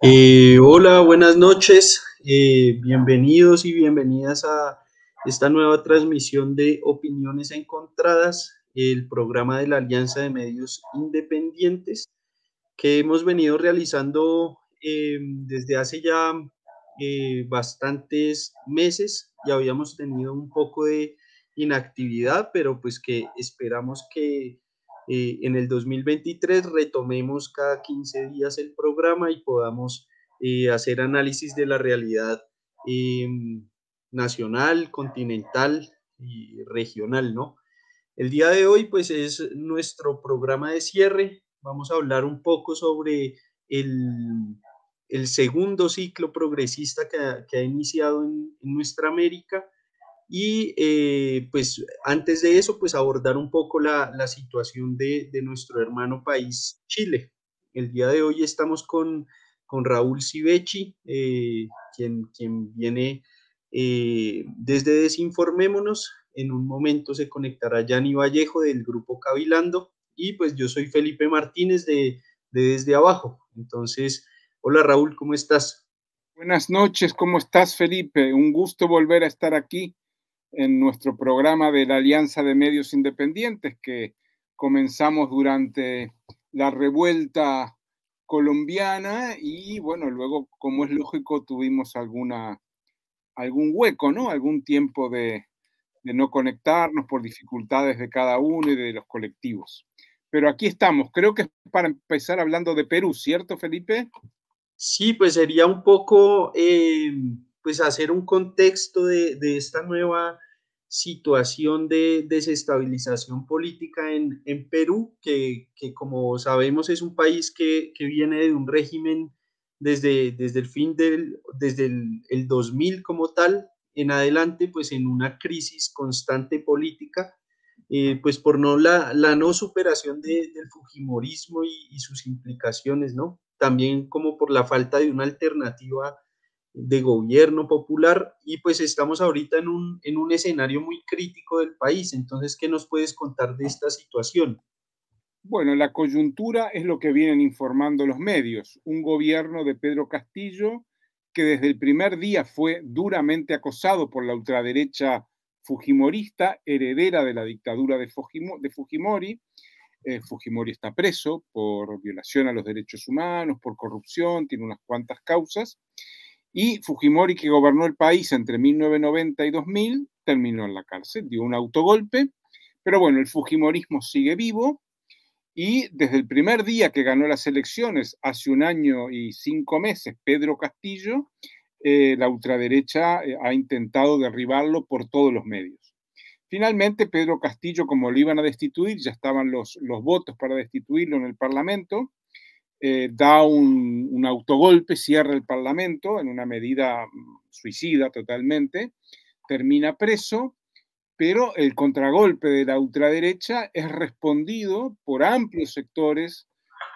Hola, buenas noches. Bienvenidos y bienvenidas a esta nueva transmisión de Opiniones Encontradas, el programa de la Alianza de Medios Independientes que hemos venido realizando desde hace ya bastantes meses. Ya habíamos tenido un poco de inactividad, pero pues que esperamos que en el 2023 retomemos cada 15 días el programa y podamos hacer análisis de la realidad eh, nacional, continental y regional, ¿no? El día de hoy, pues, es nuestro programa de cierre. Vamos a hablar un poco sobre el, el segundo ciclo progresista que ha iniciado en nuestra América. Y pues antes de eso, pues abordar un poco la situación de nuestro hermano país, Chile. El día de hoy estamos con Raúl Civechi, quien viene desde Desinformémonos. En un momento se conectará Yanni Vallejo del grupo Cavilando y pues yo soy Felipe Martínez de Desde Abajo. Entonces, hola Raúl, ¿cómo estás? Buenas noches, ¿cómo estás, Felipe? Un gusto volver a estar aquí en nuestro programa de la Alianza de Medios Independientes que comenzamos durante la revuelta colombiana y bueno, luego, como es lógico, tuvimos algún hueco, ¿no? Algún tiempo de no conectarnos por dificultades de cada uno y de los colectivos. Pero aquí estamos, creo que es para empezar hablando de Perú, ¿cierto, Felipe? Sí, pues sería un poco, pues hacer un contexto de esta nueva situación de desestabilización política en Perú, que como sabemos es un país que viene de un régimen desde el fin desde el 2000 como tal en adelante, pues en una crisis constante política, pues por no la no superación del Fujimorismo y sus implicaciones, ¿no? También como por la falta de una alternativa de gobierno popular y pues estamos ahorita en un escenario muy crítico del país. Entonces, ¿qué nos puedes contar de esta situación? Bueno, la coyuntura es lo que vienen informando los medios. Un gobierno de Pedro Castillo que desde el primer día fue duramente acosado por la ultraderecha fujimorista, heredera de la dictadura de Fujimori. Fujimori está preso por violación a los derechos humanos, por corrupción, tiene unas cuantas causas. Y Fujimori, que gobernó el país entre 1990 y 2000, terminó en la cárcel, dio un autogolpe. Pero bueno, el Fujimorismo sigue vivo y desde el primer día que ganó las elecciones, hace 1 año y 5 meses, Pedro Castillo, la ultraderecha ha intentado derribarlo por todos los medios. Finalmente, Pedro Castillo, como lo iban a destituir, ya estaban los votos para destituirlo en el Parlamento, da un autogolpe, cierra el Parlamento en una medida suicida totalmente, termina preso, pero el contragolpe de la ultraderecha es respondido por amplios sectores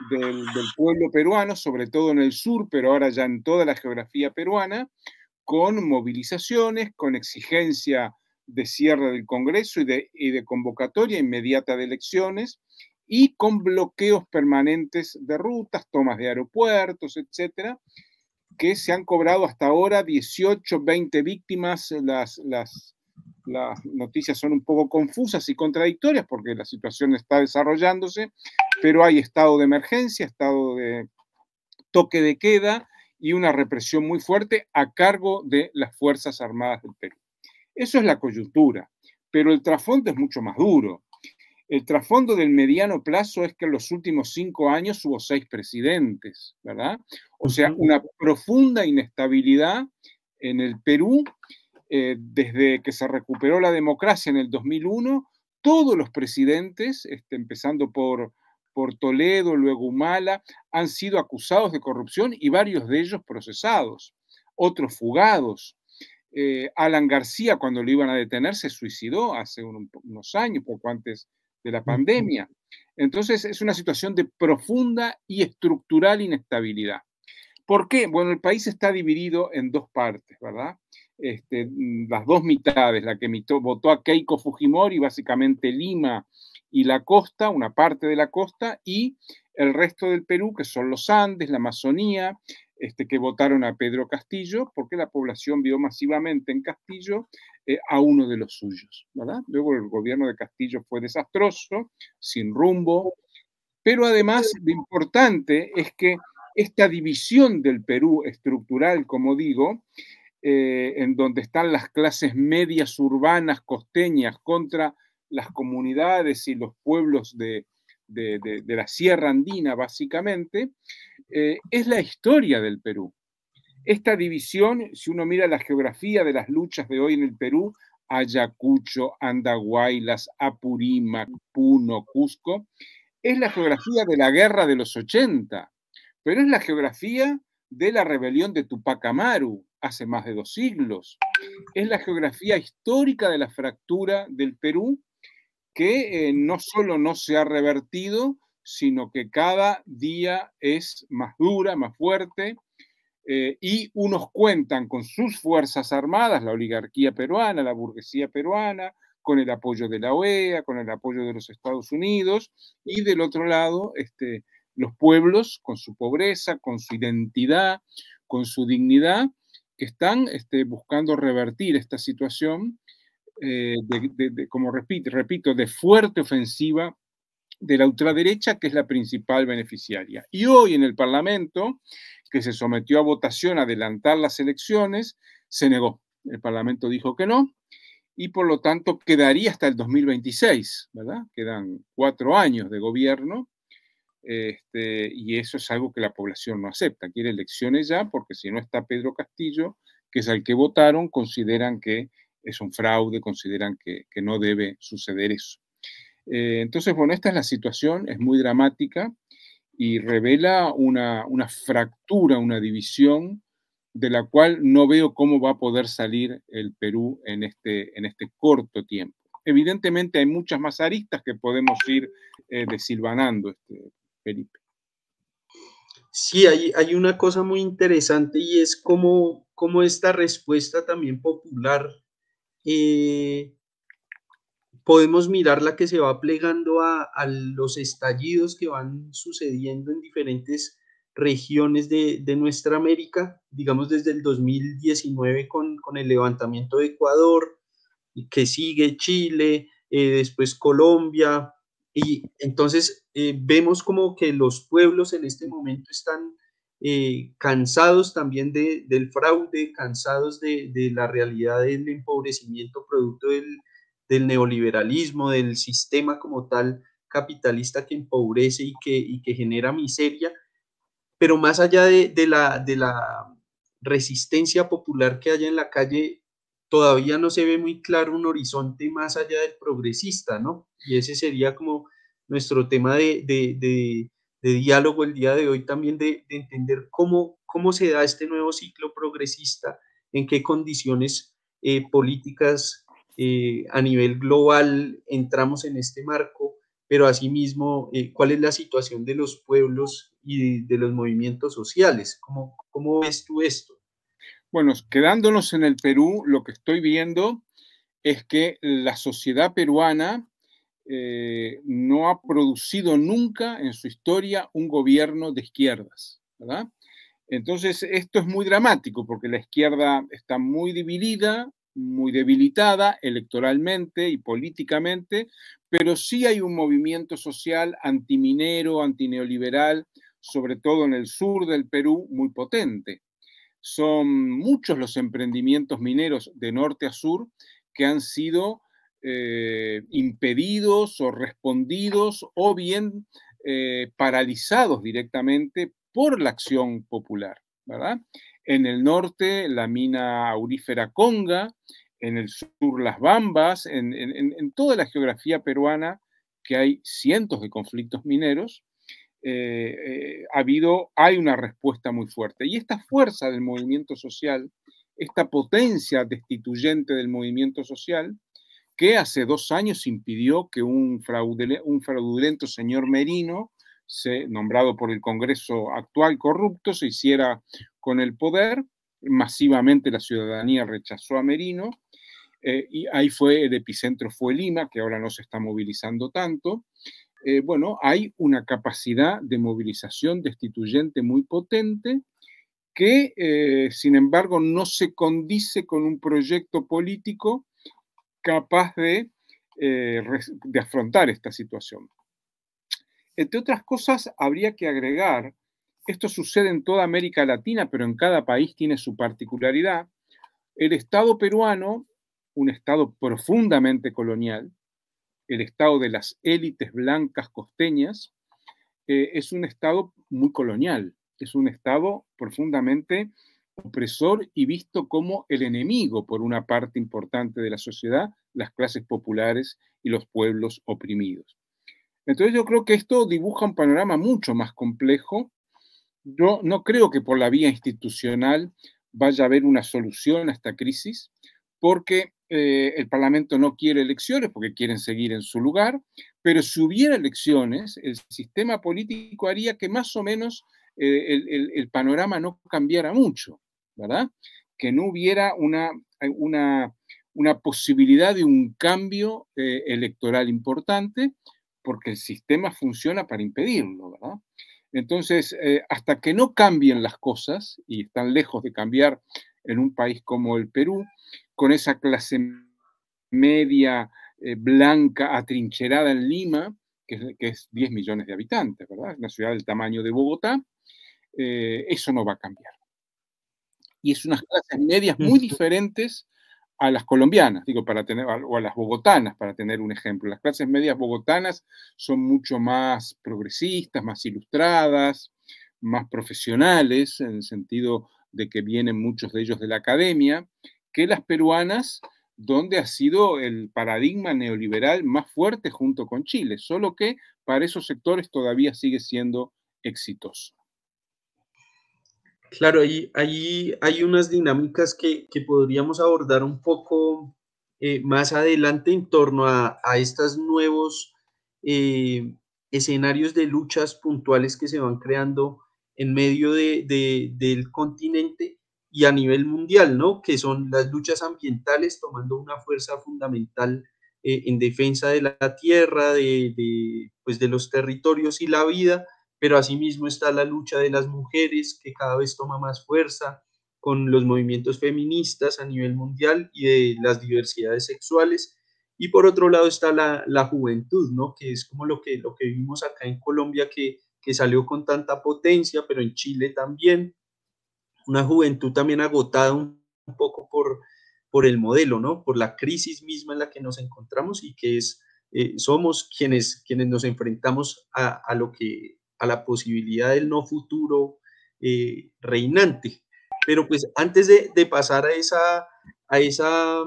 del pueblo peruano, sobre todo en el sur, pero ahora ya en toda la geografía peruana, con movilizaciones, con exigencia de cierre del Congreso y de convocatoria inmediata de elecciones, y con bloqueos permanentes de rutas, tomas de aeropuertos, etcétera, que se han cobrado hasta ahora 18, 20 víctimas. Las noticias son un poco confusas y contradictorias porque la situación está desarrollándose, pero hay estado de emergencia, estado de toque de queda y una represión muy fuerte a cargo de las Fuerzas Armadas del Perú. Eso es la coyuntura, pero el trasfondo es mucho más duro. El trasfondo del mediano plazo es que en los últimos 5 años hubo 6 presidentes, ¿verdad? O sea, Ujú. una profunda inestabilidad en el Perú. Desde que se recuperó la democracia en el 2001, todos los presidentes, empezando por Toledo, luego Humala, han sido acusados de corrupción y varios de ellos procesados, otros fugados. Alan García, cuando lo iban a detener, se suicidó hace unos años, poco antes de la Ujú. pandemia. Entonces, es una situación de profunda y estructural inestabilidad. ¿Por qué? Bueno, el país está dividido en dos partes, ¿verdad? Las dos mitades, la que votó a Keiko Fujimori, básicamente Lima y la costa, una parte de la costa, y el resto del Perú, que son los Andes, la Amazonía, que votaron a Pedro Castillo, porque la población vio masivamente en Castillo a uno de los suyos, ¿verdad? Luego el gobierno de Castillo fue desastroso, sin rumbo, pero además lo importante es que esta división del Perú estructural, como digo, en donde están las clases medias urbanas costeñas contra las comunidades y los pueblos de la Sierra Andina, básicamente, es la historia del Perú. Esta división, si uno mira la geografía de las luchas de hoy en el Perú, Ayacucho, Andahuaylas, Apurímac, Puno, Cusco, es la geografía de la guerra de los 80, pero es la geografía de la rebelión de Tupac Amaru hace más de 2 siglos. Es la geografía histórica de la fractura del Perú que no solo no se ha revertido, sino que cada día es más dura, más fuerte, y unos cuentan con sus fuerzas armadas, la oligarquía peruana, la burguesía peruana, con el apoyo de la OEA, con el apoyo de los Estados Unidos, y del otro lado, los pueblos con su pobreza, con su identidad, con su dignidad, que están buscando revertir esta situación, como repito, de fuerte ofensiva de la ultraderecha, que es la principal beneficiaria. Y hoy en el Parlamento, que se sometió a votación a adelantar las elecciones, se negó. El Parlamento dijo que no, y por lo tanto quedaría hasta el 2026, ¿verdad? Quedan 4 años de gobierno, y eso es algo que la población no acepta. Quiere elecciones ya, porque si no está Pedro Castillo, que es al que votaron, consideran que es un fraude, consideran que no debe suceder eso. Entonces, bueno, esta es la situación, es muy dramática y revela una fractura, una división de la cual no veo cómo va a poder salir el Perú en este corto tiempo. Evidentemente hay muchas más aristas que podemos ir desilvanando, Felipe. Sí, hay una cosa muy interesante y es cómo esta respuesta también popular podemos mirar la que se va plegando a los estallidos que van sucediendo en diferentes regiones de nuestra América, digamos desde el 2019 con el levantamiento de Ecuador, y que sigue Chile, después Colombia, y entonces vemos como que los pueblos en este momento están cansados también del fraude, cansados de la realidad del empobrecimiento producto del neoliberalismo, del sistema como tal capitalista que empobrece y que genera miseria, pero más allá de la resistencia popular que haya en la calle, todavía no se ve muy claro un horizonte más allá del progresista, ¿no? Y ese sería como nuestro tema de diálogo el día de hoy también, de entender cómo se da este nuevo ciclo progresista, en qué condiciones políticas a nivel global entramos en este marco, pero asimismo, cuál es la situación de los pueblos y de los movimientos sociales. ¿Cómo ves tú esto? Bueno, quedándonos en el Perú, lo que estoy viendo es que la sociedad peruana no ha producido nunca en su historia un gobierno de izquierdas, ¿verdad? Entonces, esto es muy dramático porque la izquierda está muy dividida, muy debilitada electoralmente y políticamente, pero sí hay un movimiento social antiminero, antineoliberal, sobre todo en el sur del Perú, muy potente. Son muchos los emprendimientos mineros de norte a sur que han sido impedidos o respondidos o bien paralizados directamente por la acción popular, ¿verdad? En el norte, la mina aurífera Conga, en el sur, Las Bambas, en toda la geografía peruana, que hay cientos de conflictos mineros, hay una respuesta muy fuerte. Y esta fuerza del movimiento social, esta potencia destituyente del movimiento social, que hace 2 años impidió que un fraudulento señor Merino, nombrado por el Congreso actual corrupto, se hiciera con el poder. Masivamente la ciudadanía rechazó a Merino, y ahí el epicentro fue Lima, que ahora no se está movilizando tanto. Bueno, hay una capacidad de movilización destituyente muy potente que, sin embargo, no se condice con un proyecto político capaz de afrontar esta situación. Entre otras cosas, habría que agregar, esto sucede en toda América Latina, pero en cada país tiene su particularidad, el Estado peruano, un Estado profundamente colonial, el Estado de las élites blancas costeñas, es un Estado muy colonial, es un Estado profundamente opresor y visto como el enemigo por una parte importante de la sociedad, las clases populares y los pueblos oprimidos. Entonces yo creo que esto dibuja un panorama mucho más complejo. Yo no creo que por la vía institucional vaya a haber una solución a esta crisis, porque el Parlamento no quiere elecciones, porque quieren seguir en su lugar, pero si hubiera elecciones, el sistema político haría que más o menos el panorama no cambiara mucho, ¿verdad? Que no hubiera una posibilidad de un cambio electoral importante, porque el sistema funciona para impedirlo, ¿verdad? Entonces, hasta que no cambien las cosas, y están lejos de cambiar en un país como el Perú, con esa clase media blanca atrincherada en Lima, que es 10 millones de habitantes, ¿verdad? Una ciudad del tamaño de Bogotá, eso no va a cambiar. Y es unas clases medias muy diferentes a las colombianas, digo, o a las bogotanas, para tener un ejemplo. Las clases medias bogotanas son mucho más progresistas, más ilustradas, más profesionales, en el sentido de que vienen muchos de ellos de la academia, que las peruanas, donde ha sido el paradigma neoliberal más fuerte junto con Chile, solo que para esos sectores todavía sigue siendo exitoso. Claro, ahí hay unas dinámicas que podríamos abordar un poco más adelante en torno a estos nuevos escenarios de luchas puntuales que se van creando en medio del continente y a nivel mundial, ¿no? Que son las luchas ambientales tomando una fuerza fundamental en defensa de la tierra, pues de los territorios y la vida, pero asimismo está la lucha de las mujeres que cada vez toma más fuerza con los movimientos feministas a nivel mundial y de las diversidades sexuales. Y por otro lado está la juventud, ¿no? Que es como lo que vimos acá en Colombia, que salió con tanta potencia, pero en Chile también. Una juventud también agotada un poco por el modelo, ¿no? Por la crisis misma en la que nos encontramos y que somos quienes nos enfrentamos a la posibilidad del no futuro reinante. Pero pues antes de pasar a esa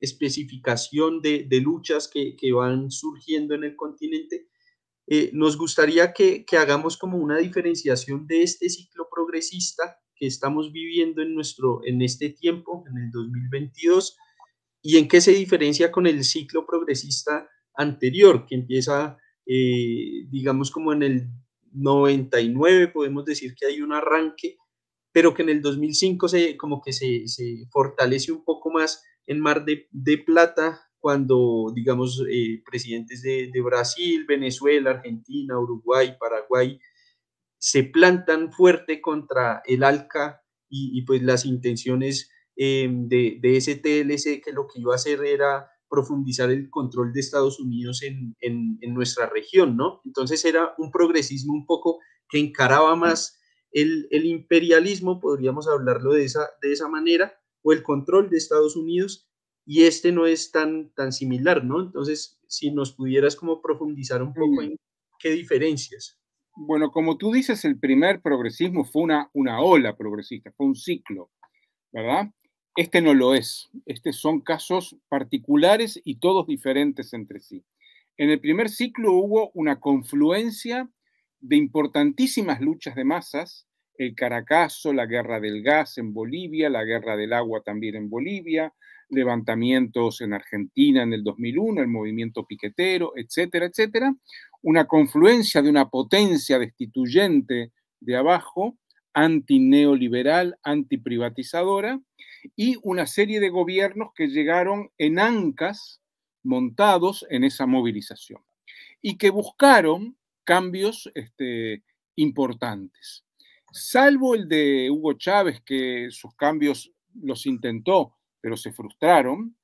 especificación de luchas que van surgiendo en el continente, nos gustaría que hagamos como una diferenciación de este ciclo progresista que estamos viviendo en este tiempo, en el 2022, y en qué se diferencia con el ciclo progresista anterior, que empieza, digamos, como en el 99, podemos decir que hay un arranque, pero que en el 2005 como que se fortalece un poco más en Mar de Plata, cuando, digamos, presidentes de Brasil, Venezuela, Argentina, Uruguay, Paraguay, se plantan fuerte contra el ALCA y pues las intenciones de ese TLC, que lo que iba a hacer era profundizar el control de Estados Unidos en nuestra región, ¿no? Entonces era un progresismo un poco que encaraba más el imperialismo, podríamos hablarlo de esa manera, o el control de Estados Unidos, y este no es tan similar, ¿no? Entonces, si nos pudieras como profundizar un poco en qué diferencias. Bueno, como tú dices, el primer progresismo fue una ola progresista, fue un ciclo, ¿verdad? Este no lo es. Estos son casos particulares y todos diferentes entre sí. En el primer ciclo hubo una confluencia de importantísimas luchas de masas, el Caracazo, la guerra del gas en Bolivia, la guerra del agua también en Bolivia, levantamientos en Argentina en el 2001, el movimiento piquetero, etcétera, etcétera. Una confluencia de una potencia destituyente de abajo, antineoliberal, antiprivatizadora, y una serie de gobiernos que llegaron en ancas montados en esa movilización y que buscaron cambios importantes. salvo el de Hugo Chávez, que sus cambios los intentó, pero se frustraron,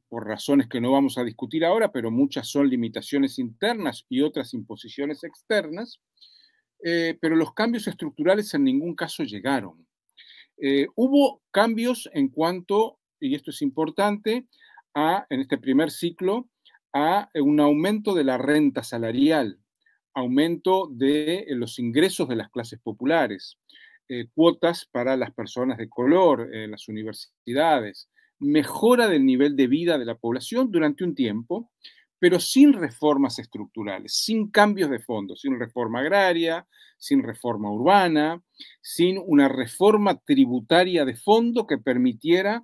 por razones que no vamos a discutir ahora, pero muchas son limitaciones internas y otras imposiciones externas, pero los cambios estructurales en ningún caso llegaron. Hubo cambios en cuanto, y esto es importante, en este primer ciclo, a un aumento de la renta salarial, aumento de los ingresos de las clases populares, cuotas para las personas de color en las universidades, mejora del nivel de vida de la población durante un tiempo, pero sin reformas estructurales, sin cambios de fondo, sin reforma agraria, sin reforma urbana, sin una reforma tributaria de fondo que permitiera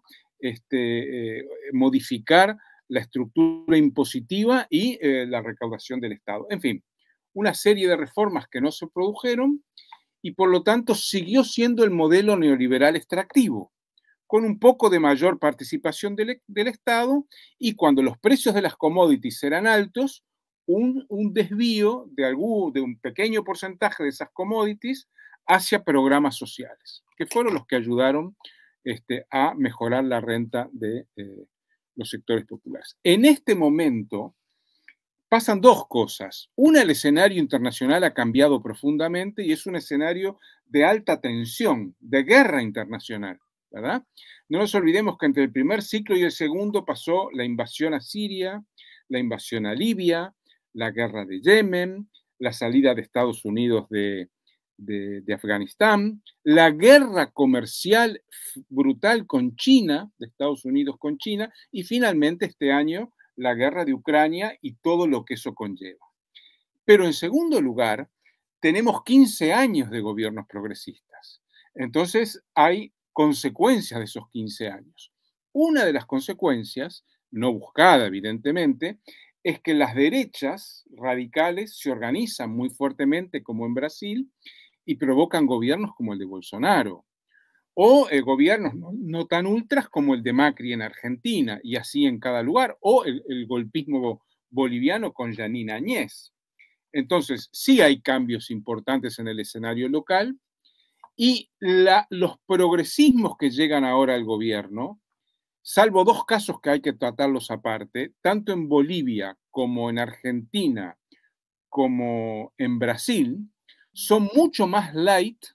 modificar la estructura impositiva y la recaudación del Estado. En fin, una serie de reformas que no se produjeron y por lo tanto siguió siendo el modelo neoliberal extractivo, con un poco de mayor participación del Estado y cuando los precios de las commodities eran altos, un desvío de un pequeño porcentaje de esas commodities hacia programas sociales, que fueron los que ayudaron a mejorar la renta de los sectores populares. En este momento pasan dos cosas. Una, el escenario internacional ha cambiado profundamente y es un escenario de alta tensión, de guerra internacional, ¿verdad? No nos olvidemos que entre el primer ciclo y el segundo pasó la invasión a Siria, la invasión a Libia, la guerra de Yemen, la salida de Estados Unidos de Afganistán, la guerra comercial brutal con China, de Estados Unidos con China, y finalmente este año la guerra de Ucrania y todo lo que eso conlleva. Pero en segundo lugar, tenemos 15 años de gobiernos progresistas. Entonces hay consecuencias de esos 15 años. Una de las consecuencias, no buscada evidentemente, es que las derechas radicales se organizan muy fuertemente como en Brasil y provocan gobiernos como el de Bolsonaro o gobiernos no tan ultras como el de Macri en Argentina y así en cada lugar, o el golpismo boliviano con Yanine Áñez. Entonces, sí hay cambios importantes en el escenario local y los progresismos que llegan ahora al gobierno, salvo dos casos que hay que tratarlos aparte, tanto en Bolivia como en Argentina, como en Brasil, son mucho más light,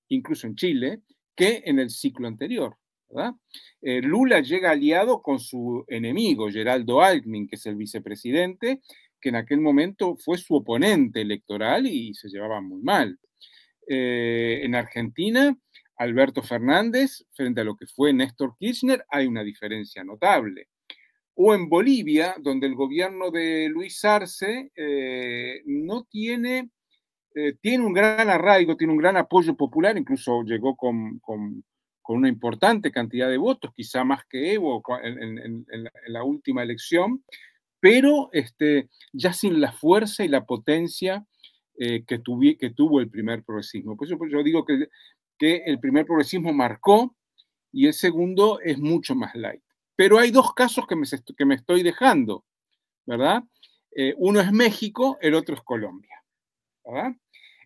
incluso en Chile, que en el ciclo anterior, ¿verdad? Lula llega aliado con su enemigo, Geraldo Alckmin, que es el vicepresidente, que en aquel momento fue su oponente electoral y se llevaba muy mal. En Argentina, Alberto Fernández, frente a lo que fue Néstor Kirchner, hay una diferencia notable. O en Bolivia, donde el gobierno de Luis Arce no tiene un gran arraigo, tiene un gran apoyo popular, incluso llegó con una importante cantidad de votos, quizá más que Evo en la última elección, pero ya sin la fuerza y la potencia que tuvo el primer progresismo. Por eso yo digo que el primer progresismo marcó y el segundo es mucho más light. Pero hay dos casos que me estoy dejando, ¿verdad? Uno es México, el otro es Colombia, ¿verdad?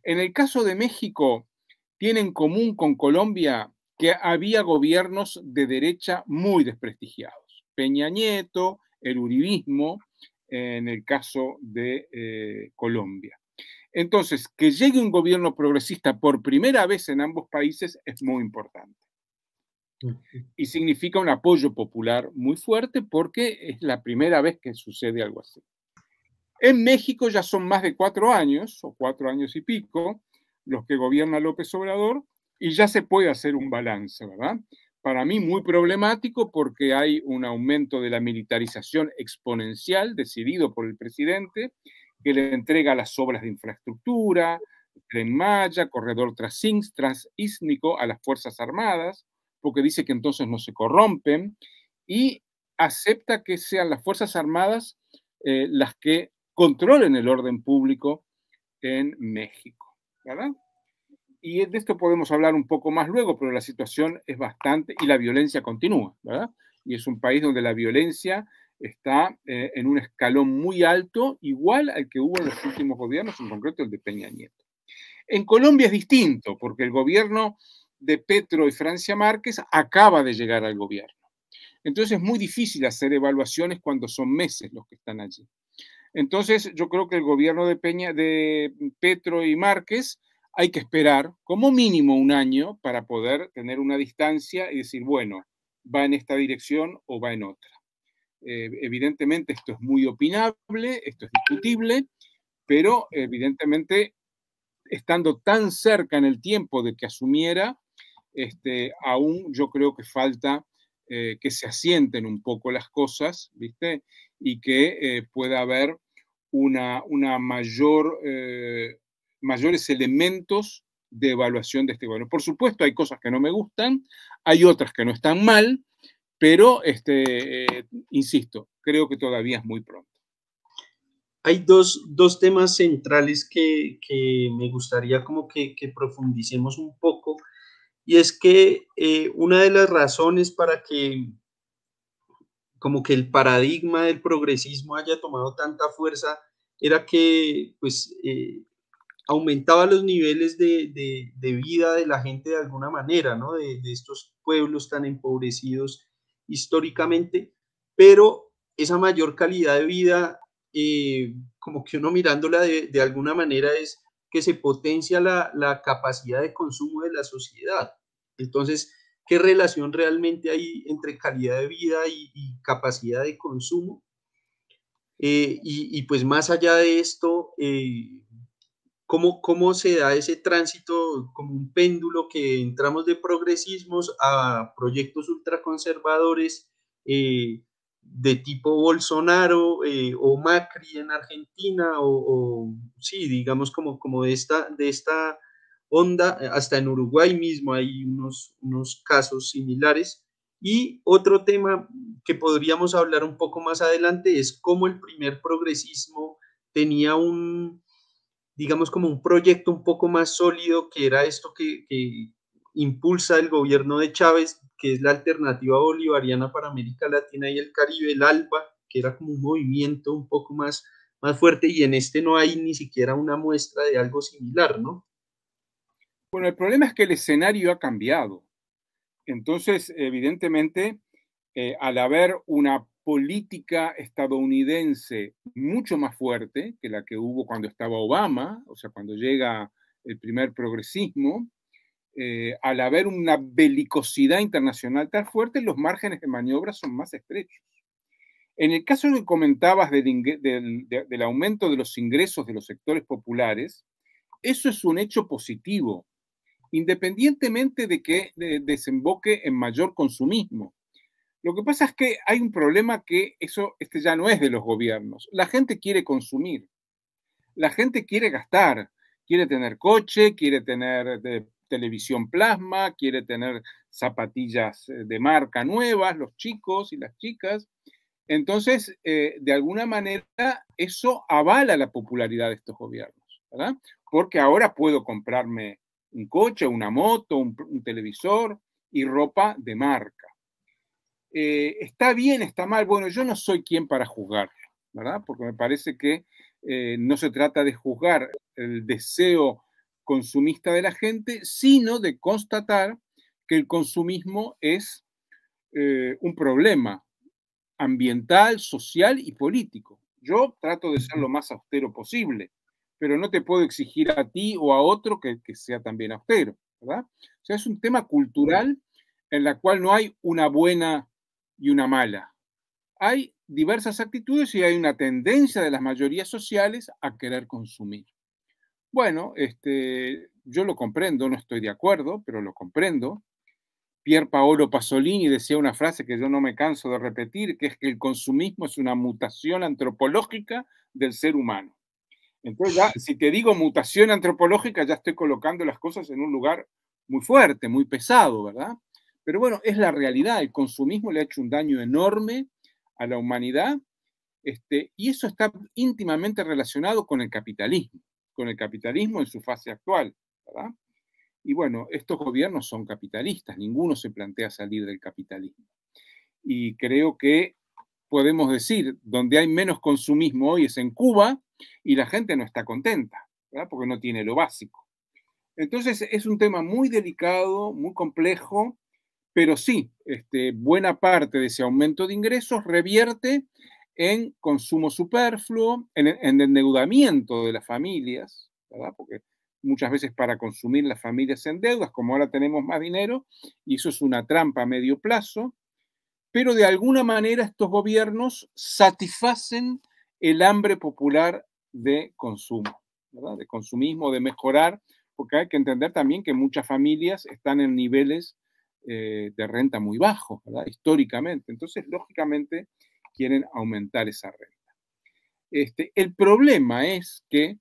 En el caso de México, tiene en común con Colombia que había gobiernos de derecha muy desprestigiados. Peña Nieto, el uribismo, en el caso de Colombia. Entonces, que llegue un gobierno progresista por primera vez en ambos países es muy importante. Y significa un apoyo popular muy fuerte porque es la primera vez que sucede algo así. En México ya son más de 4 años, o 4 años y pico, los que gobierna López Obrador, y ya se puede hacer un balance, ¿verdad? Para mí muy problemático porque hay un aumento de la militarización exponencial decidido por el presidente, que le entrega las obras de infraestructura, Tren Maya, corredor transísmico a las Fuerzas Armadas, porque dice que entonces no se corrompen, y acepta que sean las Fuerzas Armadas las que controlen el orden público en México, ¿verdad? Y de esto podemos hablar un poco más luego, pero la situación es bastante, y la violencia continúa, ¿verdad? Y es un país donde la violencia está en un escalón muy alto, igual al que hubo en los últimos gobiernos, en concreto el de Peña Nieto. En Colombia es distinto, porque el gobierno de Petro y Francia Márquez acaba de llegar al gobierno. Entonces es muy difícil hacer evaluaciones cuando son meses los que están allí. Entonces yo creo que el gobierno de Petro y Márquez hay que esperar como mínimo un año para poder tener una distancia y decir, bueno, va en esta dirección o va en otra. Evidentemente esto es muy opinable, esto es discutible, pero evidentemente estando tan cerca en el tiempo de que asumiera, aún yo creo que falta que se asienten un poco las cosas, ¿viste? Y que pueda haber una mayores elementos de evaluación de este gobierno. Por supuesto, hay cosas que no me gustan, hay otras que no están mal, pero, insisto, creo que todavía es muy pronto. Hay dos temas centrales que me gustaría como que profundicemos un poco, y es que una de las razones para que como que el paradigma del progresismo haya tomado tanta fuerza era que pues aumentaba los niveles de vida de la gente de alguna manera, ¿no? De estos pueblos tan empobrecidos históricamente, pero esa mayor calidad de vida, como que uno mirándola de alguna manera es que se potencia la capacidad de consumo de la sociedad. Entonces, ¿qué relación realmente hay entre calidad de vida y capacidad de consumo? Pues más allá de esto, ¿cómo se da ese tránsito como un péndulo que entramos de progresismos a proyectos ultraconservadores de tipo Bolsonaro o Macri en Argentina o sí, digamos como de esta onda, hasta en Uruguay mismo hay unos casos similares? Y otro tema que podríamos hablar un poco más adelante es cómo el primer progresismo tenía digamos, como un proyecto un poco más sólido, que era esto que impulsa el gobierno de Chávez, que es la alternativa bolivariana para América Latina y el Caribe, el ALBA, que era como un movimiento un poco más fuerte, y en este no hay ni siquiera una muestra de algo similar, ¿no? Bueno, el problema es que el escenario ha cambiado. Entonces, evidentemente, al haber una política estadounidense mucho más fuerte que la que hubo cuando estaba Obama, o sea, cuando llega el primer progresismo, al haber una belicosidad internacional tan fuerte, los márgenes de maniobra son más estrechos. En el caso que comentabas del aumento de los ingresos de los sectores populares, eso es un hecho positivo, independientemente de que desemboque en mayor consumismo. Lo que pasa es que hay un problema que este ya no es de los gobiernos. La gente quiere consumir, la gente quiere gastar, quiere tener coche, quiere tener televisión plasma, quiere tener zapatillas de marca nuevas, los chicos y las chicas. Entonces, de alguna manera, eso avala la popularidad de estos gobiernos, ¿verdad? Porque ahora puedo comprarme un coche, una moto, un televisor y ropa de marca. ¿Está bien, está mal? Bueno, yo no soy quien para juzgarlo, ¿verdad? Porque me parece que no se trata de juzgar el deseo consumista de la gente, sino de constatar que el consumismo es un problema ambiental, social y político. Yo trato de ser lo más austero posible, pero no te puedo exigir a ti o a otro que sea también austero, ¿verdad? O sea, es un tema cultural en la cual no hay una buena y una mala. Hay diversas actitudes y hay una tendencia de las mayorías sociales a querer consumir. Bueno, yo lo comprendo, no estoy de acuerdo, pero lo comprendo. Pier Paolo Pasolini decía una frase que yo no me canso de repetir, que es que el consumismo es una mutación antropológica del ser humano. Entonces, ya, si te digo mutación antropológica, ya estoy colocando las cosas en un lugar muy fuerte, muy pesado, ¿verdad? Pero bueno, es la realidad. El consumismo le ha hecho un daño enorme a la humanidad, y eso está íntimamente relacionado con el capitalismo en su fase actual, ¿verdad? Y bueno, estos gobiernos son capitalistas, ninguno se plantea salir del capitalismo. Y creo que podemos decir, donde hay menos consumismo hoy es en Cuba y la gente no está contenta, ¿verdad? Porque no tiene lo básico. Entonces es un tema muy delicado, muy complejo, pero sí, buena parte de ese aumento de ingresos revierte en consumo superfluo, en endeudamiento de las familias, ¿verdad? Porque muchas veces para consumir las familias se endeudan, como ahora tenemos más dinero, y eso es una trampa a medio plazo, pero de alguna manera estos gobiernos satisfacen el hambre popular de consumo, ¿verdad? De consumismo, de mejorar, porque hay que entender también que muchas familias están en niveles de renta muy bajos, ¿verdad? Históricamente. Entonces, lógicamente, quieren aumentar esa renta. El problema es que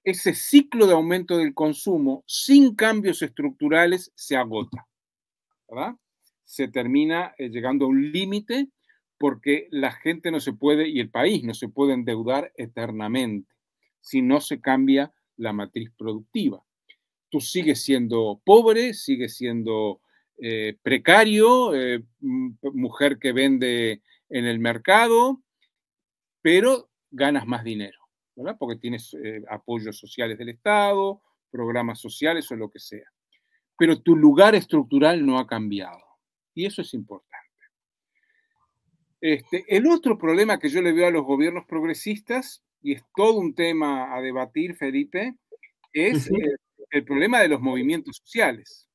ese ciclo de aumento del consumo sin cambios estructurales se agota, ¿verdad? Se termina llegando a un límite porque la gente no se puede, y el país no se puede endeudar eternamente si no se cambia la matriz productiva. Tú sigues siendo pobre, sigues siendo precario, mujer que vende en el mercado, pero ganas más dinero, ¿verdad? Porque tienes apoyos sociales del Estado, programas sociales o lo que sea. Pero tu lugar estructural no ha cambiado. Y eso es importante. El otro problema que yo le veo a los gobiernos progresistas, y es todo un tema a debatir, Felipe, es el problema de los movimientos sociales,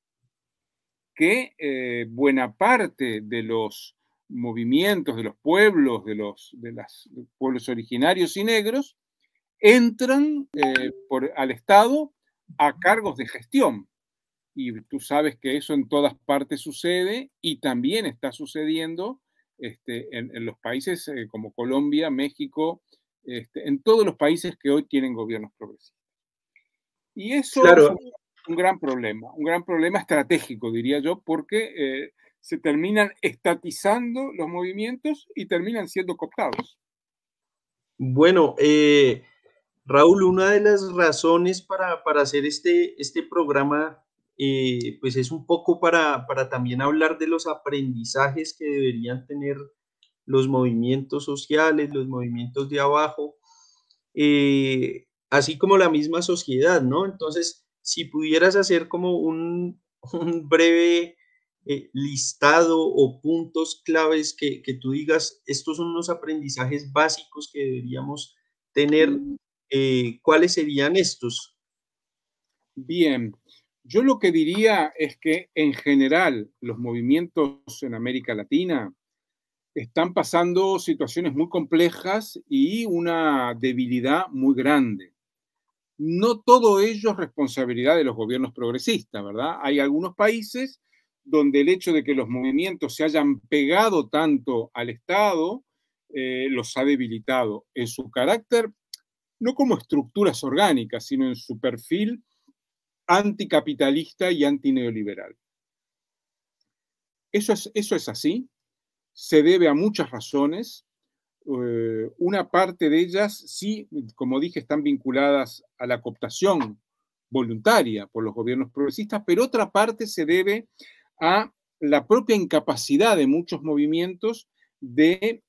que buena parte de los movimientos de los pueblos, de los pueblos originarios y negros, entran al Estado a cargos de gestión. Y tú sabes que eso en todas partes sucede y también está sucediendo en los países como Colombia, México, en todos los países que hoy tienen gobiernos progresistas. Y eso es Claro, un gran problema estratégico, diría yo, porque se terminan estatizando los movimientos y terminan siendo cooptados. bueno, Raúl, una de las razones para hacer este programa, pues es un poco para también hablar de los aprendizajes que deberían tener los movimientos sociales, los movimientos de abajo, así como la misma sociedad, ¿no? Entonces, si pudieras hacer como un breve listado o puntos claves que tú digas, estos son los aprendizajes básicos que deberíamos tener, ¿cuáles serían estos? Bien, yo lo que diría es que en general los movimientos en América Latina están pasando situaciones muy complejas y una debilidad muy grande. No todo ello es responsabilidad de los gobiernos progresistas, ¿verdad? Hay algunos países donde el hecho de que los movimientos se hayan pegado tanto al Estado los ha debilitado en su carácter, no como estructuras orgánicas, sino en su perfil anticapitalista y antineoliberal. Eso es así, se debe a muchas razones. Una parte de ellas, sí, como dije, están vinculadas a la cooptación voluntaria por los gobiernos progresistas, pero otra parte se debe a la propia incapacidad de muchos movimientos de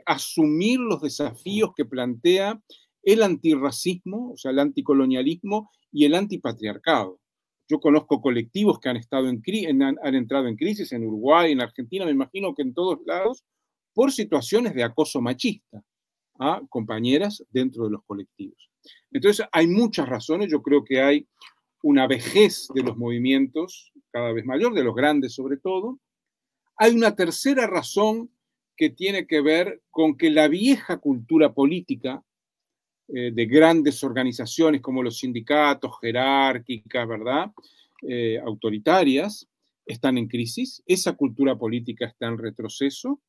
asumir los desafíos que plantea el antirracismo, o sea, el anticolonialismo y el antipatriarcado. Yo conozco colectivos que han entrado en crisis en Uruguay, en Argentina, me imagino que en todos lados, por situaciones de acoso machista a compañeras dentro de los colectivos. Entonces, hay muchas razones. Yo creo que hay una vejez de los movimientos cada vez mayor, de los grandes sobre todo. Hay una tercera razón que tiene que ver con que la vieja cultura política de grandes organizaciones como los sindicatos, jerárquicas, ¿verdad? Autoritarias, están en crisis. Esa cultura política está en retroceso.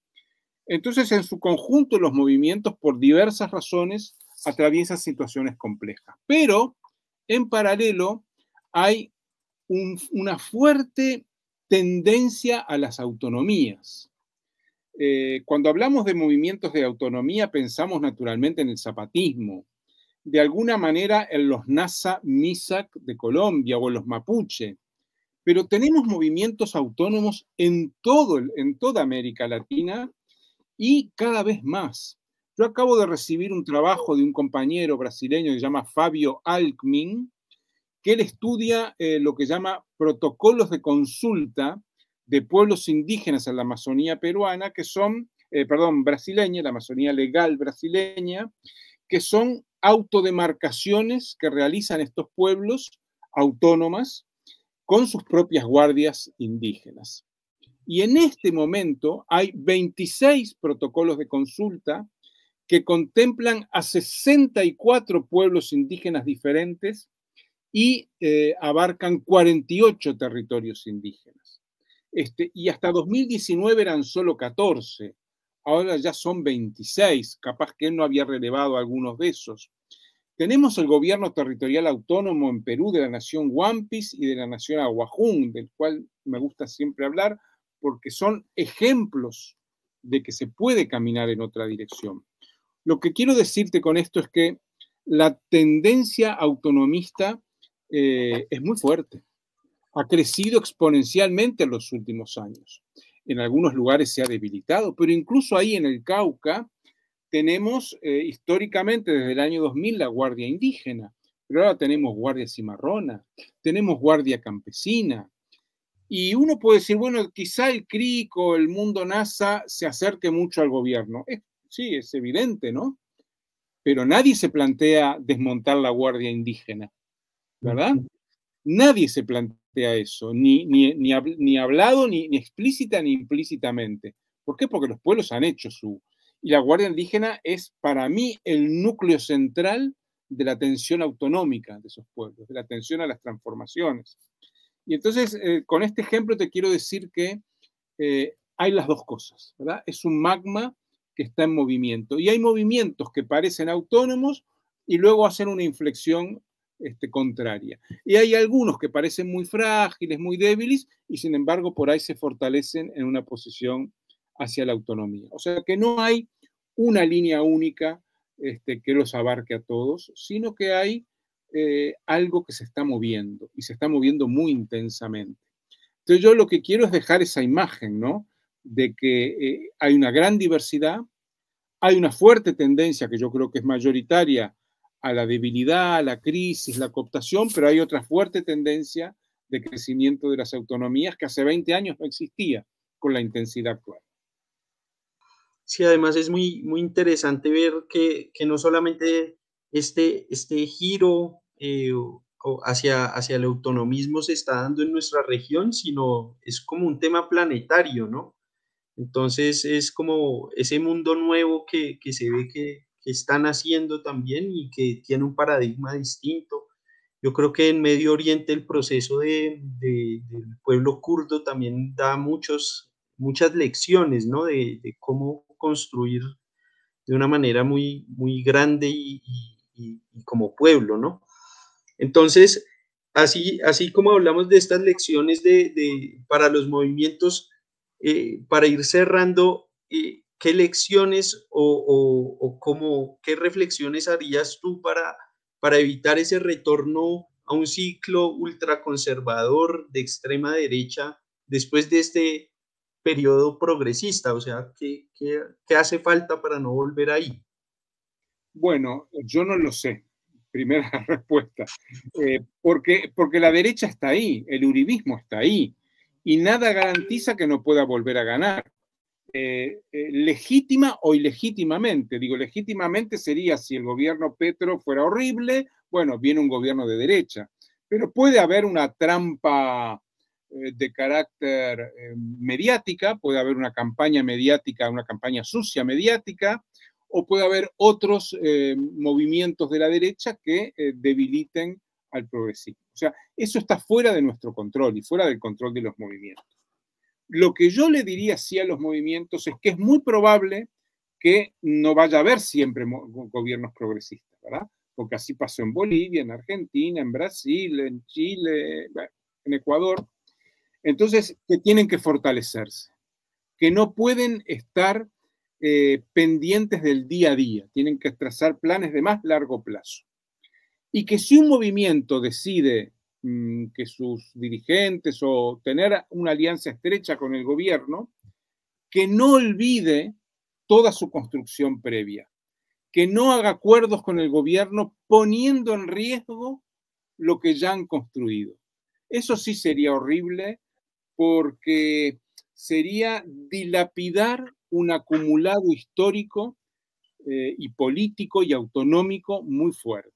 Entonces, en su conjunto, los movimientos, por diversas razones, atraviesan situaciones complejas. Pero, en paralelo, hay una fuerte tendencia a las autonomías. Cuando hablamos de movimientos de autonomía, pensamos naturalmente en el zapatismo, de alguna manera en los Nasa Misak de Colombia o en los Mapuche, pero tenemos movimientos autónomos en toda América Latina y cada vez más. Yo acabo de recibir un trabajo de un compañero brasileño que se llama Fabio Alckmin, que él estudia lo que llama protocolos de consulta de pueblos indígenas en la Amazonía peruana, que son, brasileña, la Amazonía legal brasileña, que son autodemarcaciones que realizan estos pueblos autónomas con sus propias guardias indígenas. Y en este momento hay 26 protocolos de consulta que contemplan a 64 pueblos indígenas diferentes y abarcan 48 territorios indígenas. Y hasta 2019 eran solo 14, ahora ya son 26, capaz que él no había relevado algunos de esos. Tenemos el gobierno territorial autónomo en Perú de la nación Huampis y de la nación Aguajún, del cual me gusta siempre hablar, porque son ejemplos de que se puede caminar en otra dirección. Lo que quiero decirte con esto es que la tendencia autonomista es muy fuerte. Ha crecido exponencialmente en los últimos años. En algunos lugares se ha debilitado, pero incluso ahí en el Cauca tenemos históricamente desde el año 2000 la Guardia Indígena, pero ahora tenemos Guardia Cimarrona, tenemos Guardia Campesina. Y uno puede decir, bueno, quizá el CRIC o el Mundo NASA se acerque mucho al gobierno. Sí, es evidente, ¿no? Pero nadie se plantea desmontar la Guardia Indígena, ¿verdad? Nadie se plantea eso, ni hablado, ni explícita ni implícitamente. ¿Por qué? Porque los pueblos han hecho su... Y la Guardia Indígena es para mí el núcleo central de la atención autonómica de esos pueblos, de la atención a las transformaciones. Y entonces, con este ejemplo te quiero decir que hay las dos cosas, ¿verdad? Es un magma que está en movimiento. Y hay movimientos que parecen autónomos y luego hacen una inflexión contraria. Y hay algunos que parecen muy frágiles, muy débiles, y sin embargo por ahí se fortalecen en una posición hacia la autonomía. O sea que no hay una línea única que los abarque a todos, sino que hay algo que se está moviendo, y se está moviendo muy intensamente. Entonces yo lo que quiero es dejar esa imagen, ¿no? De que hay una gran diversidad, hay una fuerte tendencia que yo creo que es mayoritaria a la debilidad, a la crisis, la cooptación, pero hay otra fuerte tendencia de crecimiento de las autonomías que hace 20 años no existía con la intensidad actual. Sí, además es muy interesante ver que no solamente este giro hacia el autonomismo se está dando en nuestra región, sino es como un tema planetario, ¿no? Entonces es como ese mundo nuevo que se ve que están haciendo también y que tiene un paradigma distinto. Yo creo que en Medio Oriente el proceso del pueblo kurdo también da muchas lecciones, ¿no? De cómo construir de una manera muy grande y como pueblo, ¿no? Entonces, así como hablamos de estas lecciones para los movimientos, para ir cerrando, ¿qué lecciones qué reflexiones harías tú para evitar ese retorno a un ciclo ultraconservador de extrema derecha después de este periodo progresista? O sea, ¿qué hace falta para no volver ahí? Bueno, yo no lo sé, primera respuesta, porque la derecha está ahí, el uribismo está ahí, y nada garantiza que no pueda volver a ganar. Legítima o ilegítimamente. Digo, legítimamente sería si el gobierno Petro fuera horrible, bueno, viene un gobierno de derecha, pero puede haber una trampa de carácter mediática, puede haber una campaña mediática, una campaña sucia mediática, o puede haber otros movimientos de la derecha que debiliten al progresismo. O sea, eso está fuera de nuestro control y fuera del control de los movimientos. Lo que yo le diría sí a los movimientos es que es muy probable que no vaya a haber siempre gobiernos progresistas, ¿verdad? Porque así pasó en Bolivia, en Argentina, en Brasil, en Chile, en Ecuador. Entonces, que tienen que fortalecerse, que no pueden estar pendientes del día a día, tienen que trazar planes de más largo plazo. Y que si un movimiento decide que sus dirigentes o tener una alianza estrecha con el gobierno, que no olvide toda su construcción previa, que no haga acuerdos con el gobierno poniendo en riesgo lo que ya han construido. Eso sí sería horrible porque sería dilapidar un acumulado histórico y político y autonómico muy fuerte.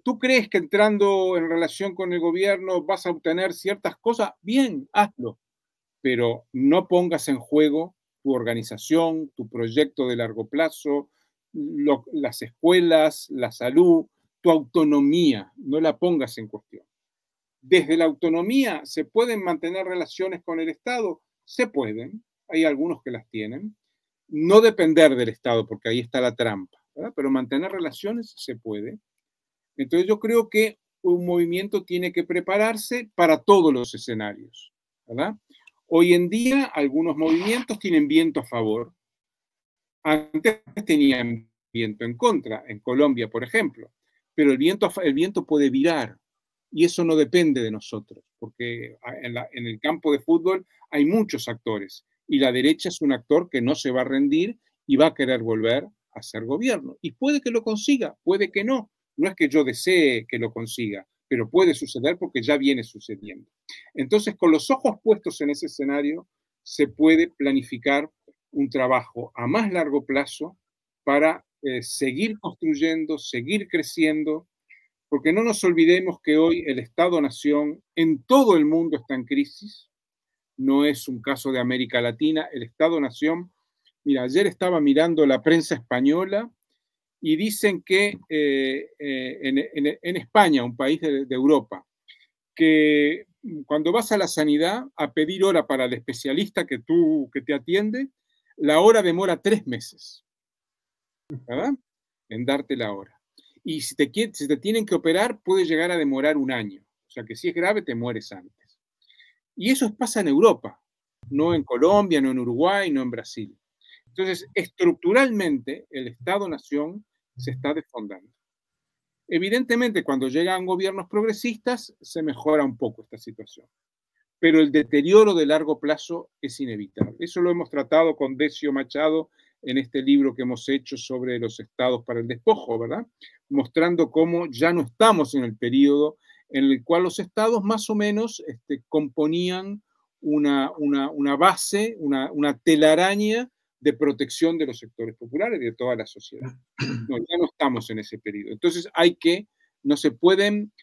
¿Tú crees que entrando en relación con el gobierno vas a obtener ciertas cosas? Bien, hazlo, pero no pongas en juego tu organización, tu proyecto de largo plazo, las escuelas, la salud, tu autonomía, no la pongas en cuestión. Desde la autonomía, ¿se pueden mantener relaciones con el Estado? Se pueden, hay algunos que las tienen. No depender del Estado, porque ahí está la trampa, ¿verdad? Pero mantener relaciones se puede. Entonces yo creo que un movimiento tiene que prepararse para todos los escenarios, ¿verdad? Hoy en día algunos movimientos tienen viento a favor. Antes tenían viento en contra, en Colombia, por ejemplo. Pero el viento puede virar y eso no depende de nosotros, porque en el campo de fútbol hay muchos actores y la derecha es un actor que no se va a rendir y va a querer volver a ser gobierno. Y puede que lo consiga, puede que no. No es que yo desee que lo consiga, pero puede suceder porque ya viene sucediendo. Entonces, con los ojos puestos en ese escenario, se puede planificar un trabajo a más largo plazo para seguir construyendo, seguir creciendo, porque no nos olvidemos que hoy el Estado-Nación en todo el mundo está en crisis, no es un caso de América Latina, el Estado-Nación, mira, ayer estaba mirando la prensa española y dicen que en España, un país de Europa, que cuando vas a la sanidad a pedir hora para el especialista que te atiende, la hora demora 3 meses, ¿verdad? En darte la hora. Y si te tienen que operar, puede llegar a demorar 1 año. O sea que si es grave, te mueres antes. Y eso pasa en Europa, no en Colombia, no en Uruguay, no en Brasil. Entonces, estructuralmente, el Estado-Nación se está desfondando. Evidentemente, cuando llegan gobiernos progresistas, se mejora un poco esta situación. Pero el deterioro de largo plazo es inevitable. Eso lo hemos tratado con Decio Machado en este libro que hemos hecho sobre los estados para el despojo, ¿verdad? Mostrando cómo ya no estamos en el periodo en el cual los estados más o menos componían una base, una telaraña de protección de los sectores populares y de toda la sociedad. No, ya no estamos en ese periodo. Entonces no se pueden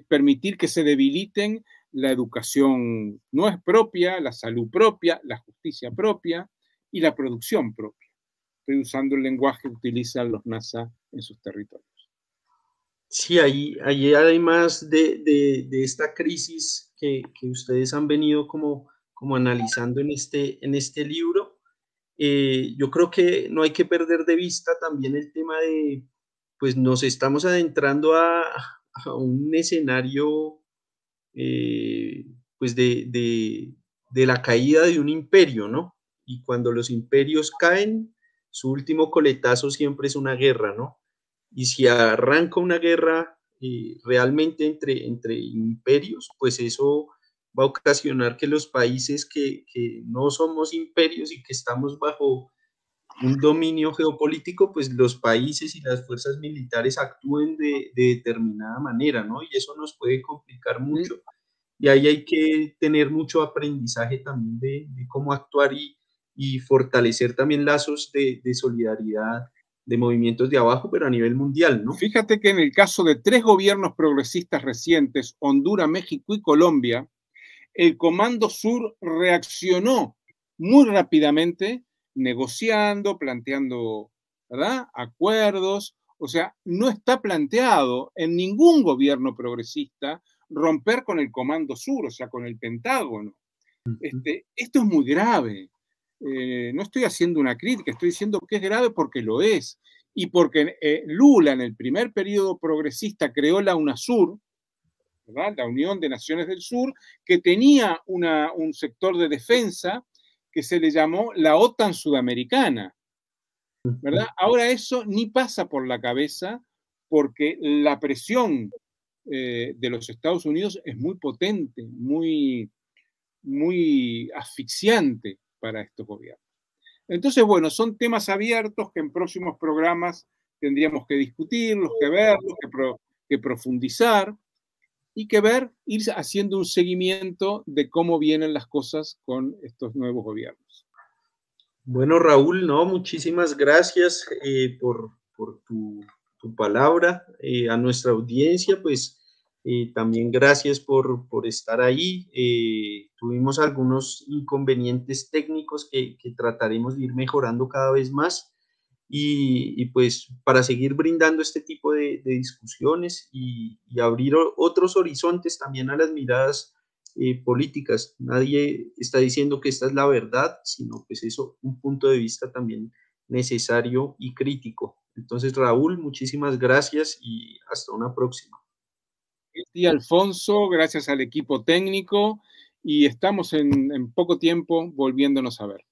permitir que se debiliten la educación no es propia, la salud propia, la justicia propia y la producción propia. Estoy usando el lenguaje que utilizan los NASA en sus territorios. Sí, ahí además de esta crisis que ustedes han venido como analizando en este libro, yo creo que no hay que perder de vista también el tema de, pues nos estamos adentrando a un escenario pues de la caída de un imperio, ¿no? Y cuando los imperios caen, su último coletazo siempre es una guerra, ¿no? Y si arranca una guerra realmente entre imperios, pues eso va a ocasionar que los países que no somos imperios y que estamos bajo un dominio geopolítico, pues los países y las fuerzas militares actúen de determinada manera, ¿no? Y eso nos puede complicar mucho. Y ahí hay que tener mucho aprendizaje también de cómo actuar y fortalecer también lazos de solidaridad de movimientos de abajo, pero a nivel mundial, ¿no? Fíjate que en el caso de 3 gobiernos progresistas recientes, Honduras, México y Colombia, el Comando Sur reaccionó muy rápidamente, negociando, planteando, ¿verdad?, acuerdos. O sea, no está planteado en ningún gobierno progresista romper con el Comando Sur, o sea, con el Pentágono. Esto es muy grave. No estoy haciendo una crítica, estoy diciendo que es grave porque lo es. Y porque Lula en el primer periodo progresista creó la UNASUR, ¿verdad?, la Unión de Naciones del Sur, que tenía un sector de defensa que se le llamó la OTAN Sudamericana, ¿verdad? Ahora eso ni pasa por la cabeza porque la presión de los Estados Unidos es muy potente, muy, muy asfixiante para estos gobiernos. Entonces, bueno, son temas abiertos que en próximos programas tendríamos que discutirlos, que verlos, que profundizar y que ir haciendo un seguimiento de cómo vienen las cosas con estos nuevos gobiernos. Bueno, Raúl, no, muchísimas gracias por tu palabra. A nuestra audiencia, pues también gracias por estar ahí. Tuvimos algunos inconvenientes técnicos que trataremos de ir mejorando cada vez más y pues para seguir brindando este tipo de discusiones y abrir otros horizontes también a las miradas políticas. Nadie está diciendo que esta es la verdad, sino pues eso, un punto de vista también necesario y crítico. Entonces, Raúl, muchísimas gracias y hasta una próxima. Sí, Alfonso, gracias al equipo técnico y estamos en poco tiempo volviéndonos a ver.